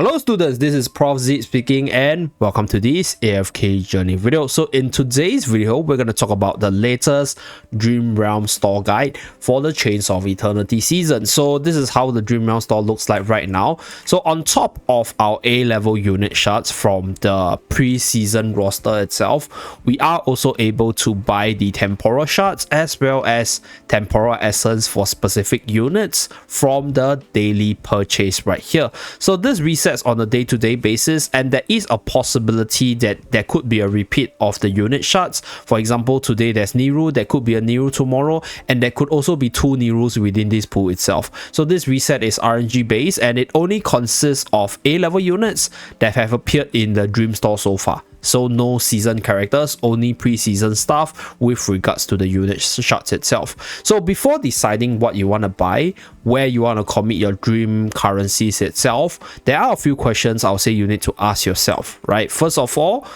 Hello students, this is Prof Z speaking and welcome to this AFK journey video. So in today's video, we're going to talk about the latest Dream Realm store guide for the Chains of Eternity season. So this is how the Dream Realm store looks like right now. So on top of our A-level unit shards from the pre-season roster itself, we are also able to buy the temporal shards as well as temporal essence for specific units from the daily purchase right here. So this resets on a day-to-day basis, and there is a possibility that there could be a repeat of the unit shards. For example, today there's Niru, there could be a Niru tomorrow, and there could also be 2 Nirus within this pool itself. So this reset is RNG based, and it only consists of A-level units that have appeared in the Dream Store so far. So no season characters, only pre-season stuff with regards to the unit shards itself. So before deciding what you want to buy, where you want to commit your dream currencies itself, there are a few questions I'll say you need to ask yourself, right? First of all,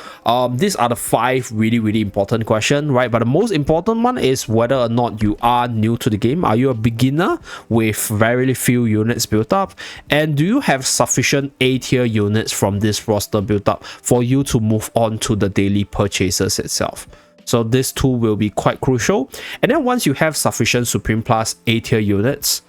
these are the 5 really important questions, right? But the most important one is whether or not you are new to the game. Are you a beginner with very few units built up? And do you have sufficient A-tier units from this roster built up for you to move on to the daily purchases itself? So this tool will be quite crucial. And then once you have sufficient Supreme Plus A-tier units,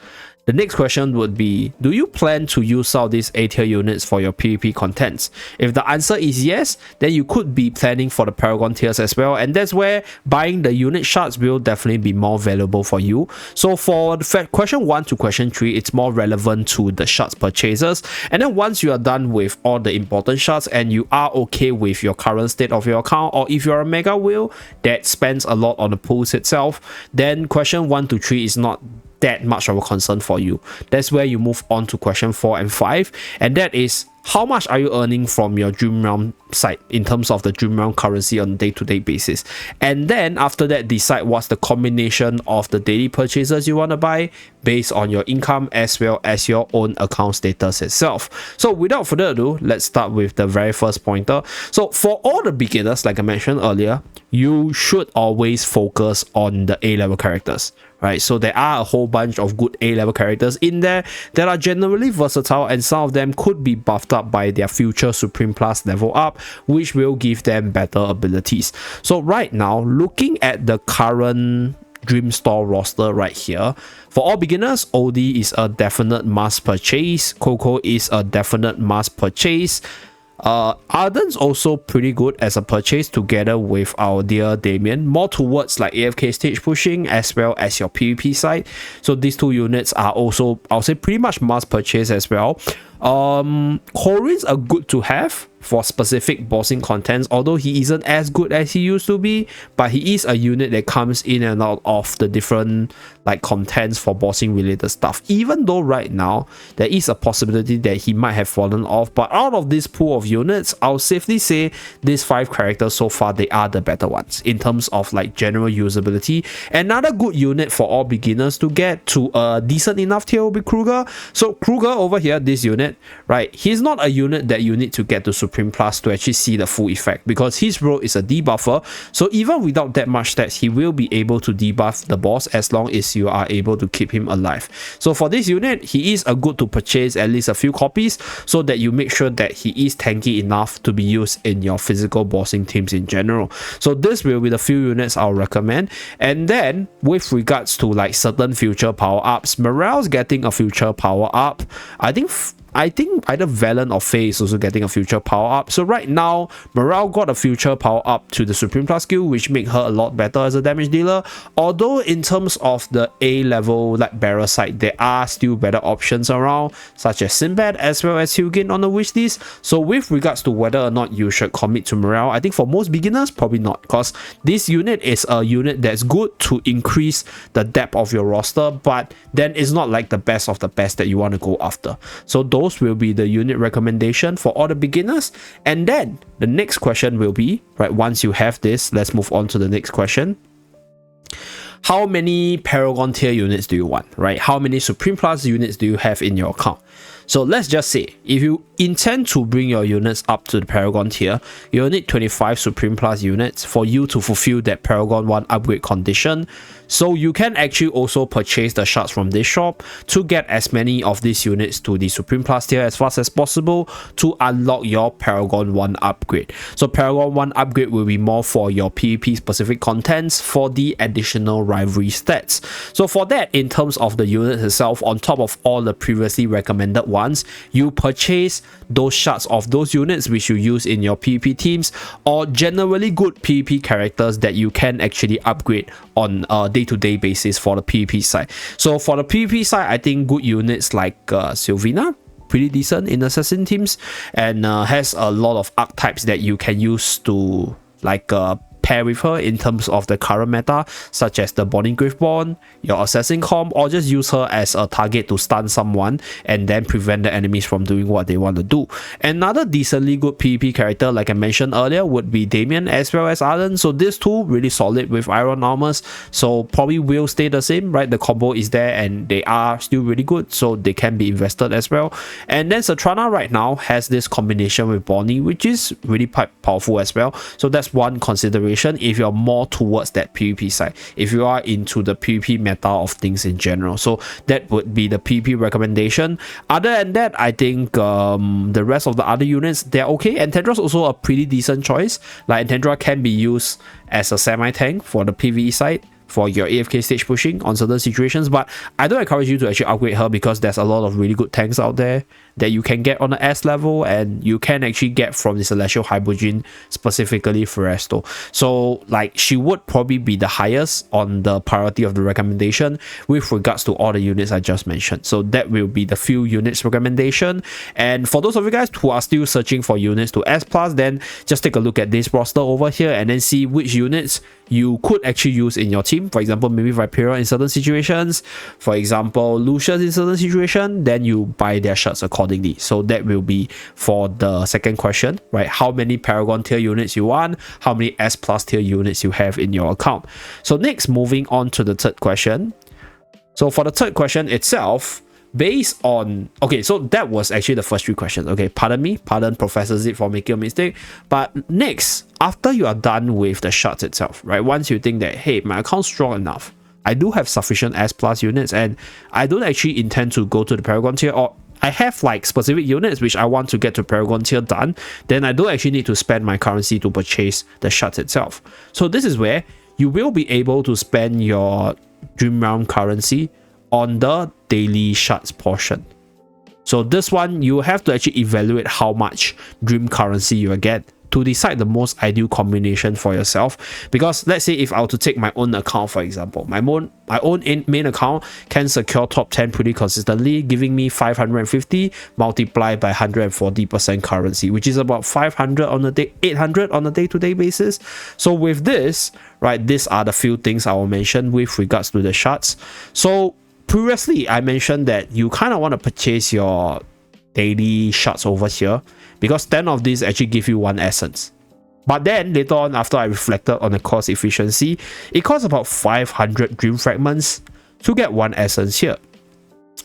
the next question would be, do you plan to use out these A-tier units for your PvP contents? If the answer is yes, then you could be planning for the Paragon tiers as well, and that's where buying the unit shards will definitely be more valuable for you. So for the question 1 to question 3, it's more relevant to the shards purchases. And then once you are done with all the important shards and you are okay with your current state of your account, or if you're a mega whale that spends a lot on the pools itself, then question 1 to 3 is not that much of a concern for you. That's where you move on to question 4 and 5, and that is, how much are you earning from your Dream Realm site in terms of the Dream Realm currency on a day-to-day basis? And then after that, decide what's the combination of the daily purchases you want to buy based on your income as well as your own account status itself. So without further ado, let's start with the very first pointer. So for all the beginners, like I mentioned earlier, you should always focus on the A-level characters, right? So there are a whole bunch of good A-level characters in there that are generally versatile, and some of them could be buffed up by their future Supreme Plus level up, which will give them better abilities. So right now, looking at the current Dream Store roster right here, for all beginners, OD is a definite must purchase, Coco is a definite must purchase, Arden's also pretty good as a purchase together with our dear Damien, more towards like AFK stage pushing as well as your PvP side. So these 2 units are also, I'll say, pretty much must purchase as well. Corins are good to have for specific bossing contents, although he isn't as good as he used to be, but he is a unit that comes in and out of the different like contents for bossing related stuff, even though right now there is a possibility that he might have fallen off. But out of this pool of units, I'll safely say these 5 characters so far, they are the better ones in terms of like general usability. Another good unit for all beginners to get to a decent enough tier will be Kruger. So Kruger over here, this unit, right, he's not a unit that you need to get to Supreme Plus to actually see the full effect, because his role is a debuffer. So even without that much stats, he will be able to debuff the boss as long as you are able to keep him alive. So for this unit, he is a good to purchase at least a few copies, so that you make sure that he is tanky enough to be used in your physical bossing teams in general. So this will be the few units I'll recommend. And then with regards to like certain future power-ups, Morale's getting a future power-up. I think either Valen or Faye is also getting a future power-up. So right now, Morale got a future power-up to the Supreme Plus skill, which make her a lot better as a damage dealer. Although in terms of the A-level like Bearer side, there are still better options around, such as Sinbad as well as Hugin on the wish list. So with regards to whether or not you should commit to Morale, I think for most beginners, probably not, because this unit is a unit that's good to increase the depth of your roster, but then it's not like the best of the best that you want to go after. So those will be the unit recommendation for all the beginners. And then the next question will be, right, once you have this, let's move on to the next question. How many Paragon tier units do you want, right? How many Supreme Plus units do you have in your account? So let's just say, if you intend to bring your units up to the Paragon tier, you'll need 25 Supreme Plus units for you to fulfill that Paragon 1 upgrade condition. So you can actually also purchase the shards from this shop to get as many of these units to the Supreme Plus tier as fast as possible to unlock your Paragon 1 upgrade. So Paragon 1 upgrade will be more for your PvP specific contents for the additional rivalry stats. So for that, in terms of the units itself, on top of all the previously recommended ones, you purchase those shards of those units which you use in your PvP teams, or generally good PvP characters that you can actually upgrade on a day-to-day basis for the PvP side. So for the PvP side, I think good units like Sylvina, pretty decent in assassin teams, and has a lot of archetypes that you can use to like pair with her in terms of the current meta, such as the Bonnie Graveborn, your Assassin comp, or just use her as a target to stun someone and then prevent the enemies from doing what they want to do. Another decently good PvP character, like I mentioned earlier, would be Damien as well as Arden. So these two really solid with iron armors, so probably will stay the same, right? The combo is there and they are still really good, so they can be invested as well. And then Satrana right now has this combination with Bonnie, which is really quite powerful as well. So that's one consideration if you're more towards that PvP side, if you are into the PvP meta of things in general. So that would be the PvP recommendation. Other than that, I think the rest of the other units, they're okay. And Tendra's also a pretty decent choice. Like Tendra can be used as a semi-tank for the PvE side, for your AFK stage pushing on certain situations, but I don't encourage you to actually upgrade her because there's a lot of really good tanks out there that you can get on the S level, and you can actually get from the Celestial Hybridine, specifically Feresto. So like she would probably be the highest on the priority of the recommendation with regards to all the units I just mentioned. So that will be the few units recommendation. And for those of you guys who are still searching for units to S+, then just take a look at this roster over here and then see which units you could actually use in your team. For example, maybe Vipera in certain situations, for example Lucius in certain situation, then you buy their shards accordingly. So that will be for the second question, right? How many Paragon tier units you want, how many S+ tier units you have in your account. So next, moving on to the third question. So for the third question itself, based on, okay, so that was actually the first three questions. Okay, pardon Professor Zip for making a mistake. But next, after you are done with the shards itself, right? Once you think that, hey, my account's strong enough, I do have sufficient S+ units, and I don't actually intend to go to the Paragon tier, or I have like specific units which I want to get to Paragon tier done, then I don't actually need to spend my currency to purchase the shards itself. So this is where you will be able to spend your Dream Realm currency on the daily shards portion. So this one, you have to actually evaluate how much dream currency you will get to decide the most ideal combination for yourself. Because let's say if I were to take my own account, for example, my own main account can secure top 10 pretty consistently, giving me 550 multiplied by 140% currency, which is about 500 on a day, 800 on a day-to-day basis. So with this, right, these are the few things I will mention with regards to the shards. So previously, I mentioned that you kind of want to purchase your daily shards over here because 10 of these actually give you 1 essence. But then later on, after I reflected on the cost efficiency, it costs about 500 dream fragments to get 1 essence here.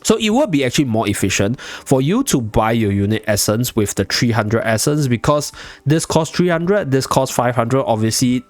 So it would be actually more efficient for you to buy your unit essence with the 300 essence, because this costs 300, this costs 500. Obviously,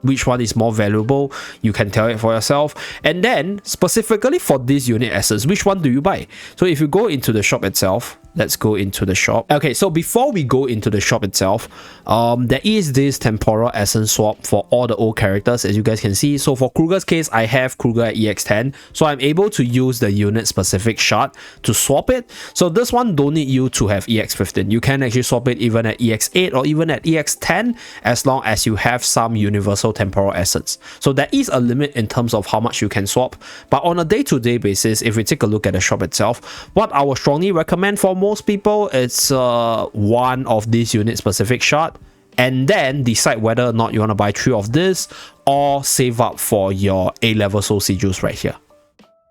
which one is more valuable, you can tell it for yourself. And then specifically for this unit essence, which one do you buy? So if you go into the shop itself, let's go into the shop. Okay, so before we go into the shop itself, there is this temporal essence swap for all the old characters, as you guys can see. So for Kruger's case, I have Kruger at EX10, so I'm able to use the unit specific shard to swap it. So this one don't need you to have EX15. You can actually swap it even at EX8 or even at EX10, as long as you have some universal temporal essence. So there is a limit in terms of how much you can swap, but on a day-to-day basis, if we take a look at the shop itself, what I would strongly recommend for most people, it's one of these unit specific shard, and then decide whether or not you want to buy 3 of this or save up for your A-level soul sigils right here.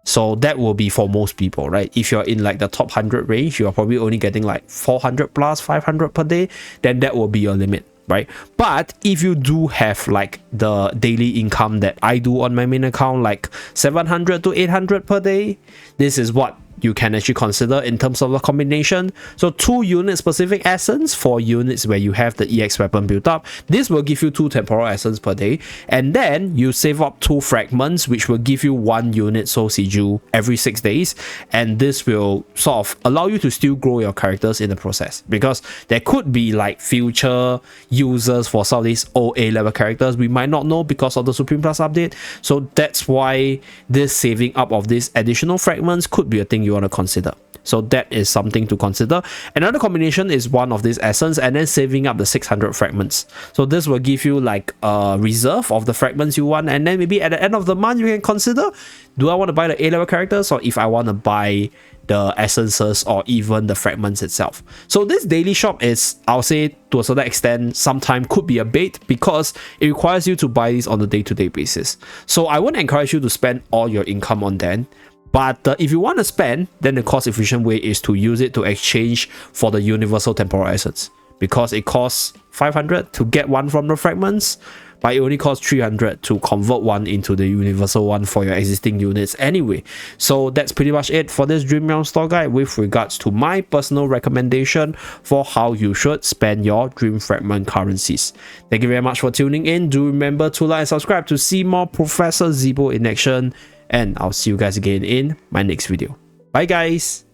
So that will be for most people, right? If you're in like the top 100 range, you're probably only getting like 400 plus 500 per day, then that will be your limit, right? But if you do have like the daily income that I do on my main account, like 700 to 800 per day, this is what you can actually consider in terms of the combination. So 2 unit specific essence for units where you have the EX weapon built up. This will give you 2 temporal essence per day, and then you save up 2 fragments, which will give you 1 unit soul sigil every 6 days, and this will sort of allow you to still grow your characters in the process, because there could be like future users for some of these old A level characters we might not know because of the Supreme Plus update. So that's why this saving up of these additional fragments could be a thing you want to consider. So that is something to consider. Another combination is one of these essence and then saving up the 600 fragments. So this will give you like a reserve of the fragments you want, and then maybe at the end of the month you can consider, do I want to buy the A level characters, or if I want to buy the essences or even the fragments itself. So this daily shop is, I'll say to a certain extent, sometimes could be a bait, because it requires you to buy these on a day-to-day basis. So I wouldn't encourage you to spend all your income on them. But if you want to spend, then the cost efficient way is to use it to exchange for the universal temporal essence, because it costs 500 to get one from the fragments, but it only costs 300 to convert one into the universal one for your existing units anyway. So that's pretty much it for this Dream Realm store guide with regards to my personal recommendation for how you should spend your Dream Fragment currencies. Thank you very much for tuning in. Do remember to like and subscribe to see more Professor Zeeebo in action, and I'll see you guys again in my next video. Bye guys!